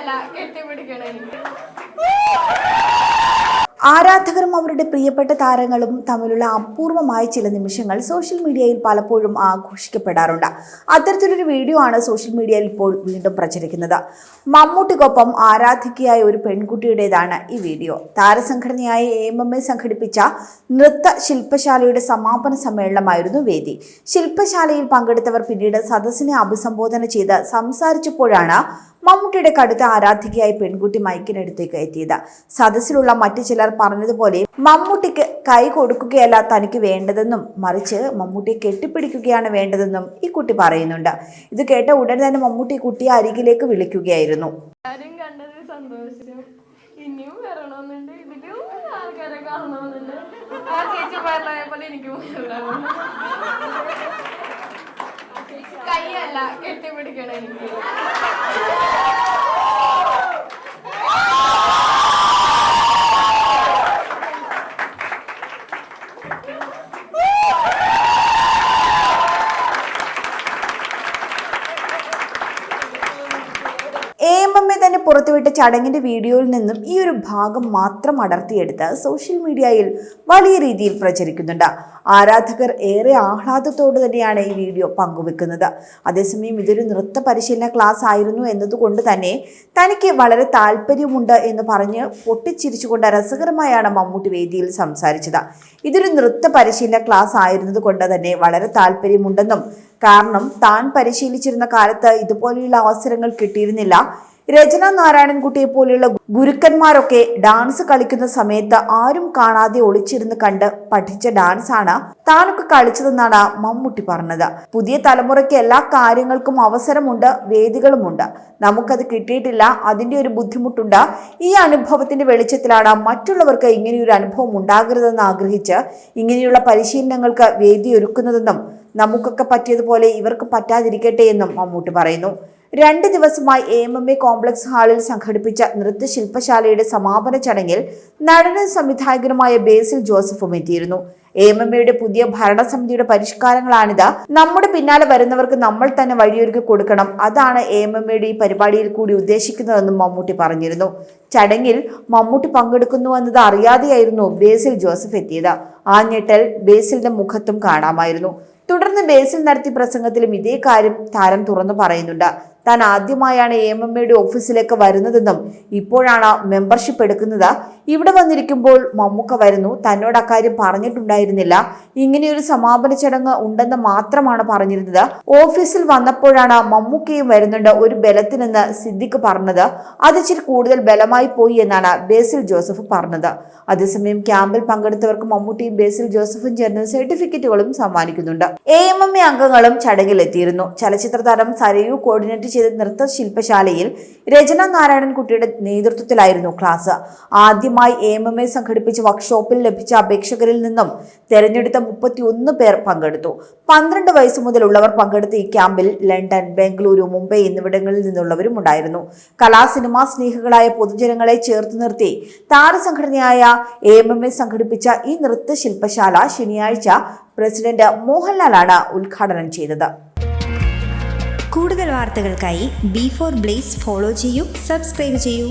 കൈയല്ല കെട്ടിപ്പിടിക്കണം എനിക്ക്. ആരാധകരും അവരുടെ പ്രിയപ്പെട്ട താരങ്ങളും തമ്മിലുള്ള അപൂർവമായ ചില നിമിഷങ്ങൾ സോഷ്യൽ മീഡിയയിൽ പലപ്പോഴും ആഘോഷിക്കപ്പെടാറുണ്ട്. അത്തരത്തിലൊരു വീഡിയോ ആണ് സോഷ്യൽ മീഡിയയിൽ ഇപ്പോൾ വീണ്ടും പ്രചരിക്കുന്നത്. മമ്മൂട്ടിക്കൊപ്പം ആരാധികയായ ഒരു പെൺകുട്ടിയുടേതാണ് ഈ വീഡിയോ. താരസംഘടനയായ AMMA സംഘടിപ്പിച്ച നൃത്ത ശില്പശാലയുടെ സമാപന സമ്മേളനമായിരുന്നു വേദി. ശില്പശാലയിൽ പങ്കെടുത്തവർ പിന്നീട് സദസ്സിനെ അഭിസംബോധന ചെയ്ത് സംസാരിച്ചപ്പോഴാണ് മമ്മൂട്ടിയുടെ കടുത്ത ആരാധികയായ പെൺകുട്ടി മൈക്കിനടുത്തേക്ക് എത്തിയത്. സദസ്സിലുള്ള മറ്റു ചിലർ പറഞ്ഞതുപോലെ മമ്മൂട്ടിക്ക് കൈ കൊടുക്കുകയല്ല തനിക്ക് വേണ്ടതെന്നും മറിച്ച് മമ്മൂട്ടിയെ കെട്ടിപ്പിടിക്കുകയാണ് വേണ്ടതെന്നും ഈ കുട്ടി പറയുന്നുണ്ട്. ഇത് കേട്ട ഉടൻ തന്നെ മമ്മൂട്ടി കുട്ടിയെ അരികിലേക്ക് വിളിക്കുകയായിരുന്നു. സന്തോഷം, ഇനിയും വരണമെന്നുണ്ട്, ഇതിലും ആൾക്കാരെ കാണണമെന്നുണ്ട്. ആ ചേച്ചി പറഞ്ഞ എനിക്കും കൈയല്ല കെട്ടിപ്പിടിക്കണം എനിക്ക്. AMMA തന്നെ പുറത്തുവിട്ട ചടങ്ങിന്റെ വീഡിയോയിൽ നിന്നും ഈ ഒരു ഭാഗം മാത്രം അടർത്തിയെടുത്ത് സോഷ്യൽ മീഡിയയിൽ വലിയ രീതിയിൽ പ്രചരിക്കുന്നുണ്ട്. ആരാധകർ ഏറെ ആഹ്ലാദത്തോடு തന്നെയാണ് ഈ വീഡിയോ പങ്കുവെക്കുന്നത്. അതേസമയം ഇതൊരു നൃത്ത പരിശീലന ക്ലാസ് ആയിരുന്നു എന്നതുകൊണ്ട് തന്നെ തനിക്ക് വളരെ താല്പര്യമുണ്ട് എന്ന് പറഞ്ഞ് പൊട്ടിച്ചിരിച്ചുകൊണ്ട് രസകരമായാണ് മമ്മൂട്ടി വേദിയിൽ സംസാരിച്ചത്. ഇതൊരു നൃത്ത പരിശീലന ക്ലാസ് ആയിരുന്നത് കൊണ്ട് തന്നെ വളരെ താല്പര്യമുണ്ടെന്നും കാരണം താൻ പരിശീലിച്ചിരുന്ന കാലത്ത് ഇതുപോലെയുള്ള അവസരങ്ങൾ കിട്ടിയിരുന്നില്ല. രചന നാരായണൻകുട്ടിയെ പോലെയുള്ള ഗുരുക്കന്മാരൊക്കെ ഡാൻസ് കളിക്കുന്ന സമയത്ത് ആരും കാണാതെ ഒളിച്ചിരുന്ന് കണ്ട് പഠിച്ച ഡാൻസാണ് താനൊക്കെ കളിച്ചതെന്നാണ് മമ്മൂട്ടി പറഞ്ഞത്. പുതിയ തലമുറയ്ക്ക് എല്ലാ കാര്യങ്ങൾക്കും അവസരമുണ്ട്, വേദികളുമുണ്ട്. നമുക്കത് കിട്ടിയിട്ടില്ല, അതിൻ്റെ ഒരു ബുദ്ധിമുട്ടുണ്ട്. ഈ അനുഭവത്തിന്റെ വെളിച്ചത്തിലാണ് മറ്റുള്ളവർക്ക് ഇങ്ങനെയൊരു അനുഭവം ഉണ്ടാകരുതെന്ന് ആഗ്രഹിച്ച് ഇങ്ങനെയുള്ള പരിശീലനങ്ങൾക്ക് വേദി ഒരുക്കുന്നതെന്നും നമുക്കൊക്കെ പറ്റിയതുപോലെ ഇവർക്ക് പറ്റാതിരിക്കട്ടെ എന്നും മമ്മൂട്ടി പറയുന്നു. 2 ദിവസമായി AMMA കോംപ്ലക്സ് ഹാളിൽ സംഘടിപ്പിച്ച നൃത്തശില്പശാലയുടെ സമാപന ചടങ്ങിൽ നടനും സംവിധായകനുമായ ബേസിൽ ജോസഫും എത്തിയിരുന്നു. AMMA പുതിയ ഭരണസമിതിയുടെ പരിഷ്കാരങ്ങളാണിത്. നമ്മുടെ പിന്നാലെ വരുന്നവർക്ക് നമ്മൾ തന്നെ വഴിയൊരുക്കി കൊടുക്കണം. അതാണ് AMMA ഈ പരിപാടിയിൽ കൂടി ഉദ്ദേശിക്കുന്നതെന്നും മമ്മൂട്ടി പറഞ്ഞിരുന്നു. ചടങ്ങിൽ മമ്മൂട്ടി പങ്കെടുക്കുന്നുവെന്നത് അറിയാതെയായിരുന്നു ബേസിൽ ജോസഫ് എത്തിയത്. ആ ഞെട്ടൽ ബേസിലിന്റെ മുഖത്തും കാണാമായിരുന്നു. തുടർന്ന് ബേസിൽ നടത്തിയ പ്രസംഗത്തിലും ഇതേ കാര്യം താരം തുറന്നു പറയുന്നുണ്ട്. താൻ ആദ്യമായാണ് AMMA ഓഫീസിലേക്ക് വരുന്നതെന്നും ഇപ്പോഴാണ് മെമ്പർഷിപ്പ് എടുക്കുന്നത്. ഇവിടെ വന്നിരിക്കുമ്പോൾ മമ്മൂക്ക വരുന്നു, തന്നോട് അക്കാര്യം പറഞ്ഞിട്ടുണ്ടായിരുന്നില്ല. ഇങ്ങനെയൊരു സമാപന ചടങ്ങ് ഉണ്ടെന്ന് മാത്രമാണ് പറഞ്ഞിരുന്നത്. ഓഫീസിൽ വന്നപ്പോഴാണ് മമ്മൂക്കയും വരുന്നുണ്ട് ഒരു ബലത്തിനെന്ന് സിദ്ദിഖ് പറഞ്ഞത്. അത് ഇച്ചിരി കൂടുതൽ ബലമായി പോയി എന്നാണ് ബേസിൽ ജോസഫ് പറഞ്ഞത്. അതേസമയം ക്യാമ്പിൽ പങ്കെടുത്തവർക്ക് മമ്മൂട്ടിയും ബേസിൽ ജോസഫും ചേർന്ന് സർട്ടിഫിക്കറ്റുകളും സമ്മാനിക്കുന്നുണ്ട്. AMMA അംഗങ്ങളും ചടങ്ങിലെത്തിയിരുന്നു. ചലച്ചിത്ര താരം സരയു കോർഡിനേറ്റ് ചെയ്ത നൃത്ത ശില്പശാലയിൽ രചന നാരായണൻകുട്ടിയുടെ നേതൃത്വത്തിലായിരുന്നു ക്ലാസ്. ആദ്യമായി AMMA സംഘടിപ്പിച്ച വർക്ക്ഷോപ്പിൽ ലഭിച്ച അപേക്ഷകരിൽ നിന്നും തെരഞ്ഞെടുത്ത 31 പേർ പങ്കെടുത്തു. 12 വയസ്സ് മുതലുള്ളവർ പങ്കെടുത്ത ഈ ക്യാമ്പിൽ ലണ്ടൻ, ബംഗളൂരു, മുംബൈ എന്നിവിടങ്ങളിൽ നിന്നുള്ളവരും ഉണ്ടായിരുന്നു. കലാ സിനിമാ സ്നേഹികളായ പൊതുജനങ്ങളെ ചേർത്ത് നിർത്തി താരസംഘടനയായ AMMA സംഘടിപ്പിച്ച ഈ നൃത്ത ശില്പശാല ശനിയാഴ്ച പ്രസിഡന്റ് മോഹൻലാലാണ് ഉദ്ഘാടനം ചെയ്തത്. കൂടുതൽ വാർത്തകൾക്കായി B4 Blaze ഫോളോ ചെയ്യൂ, സബ്സ്ക്രൈബ് ചെയ്യൂ.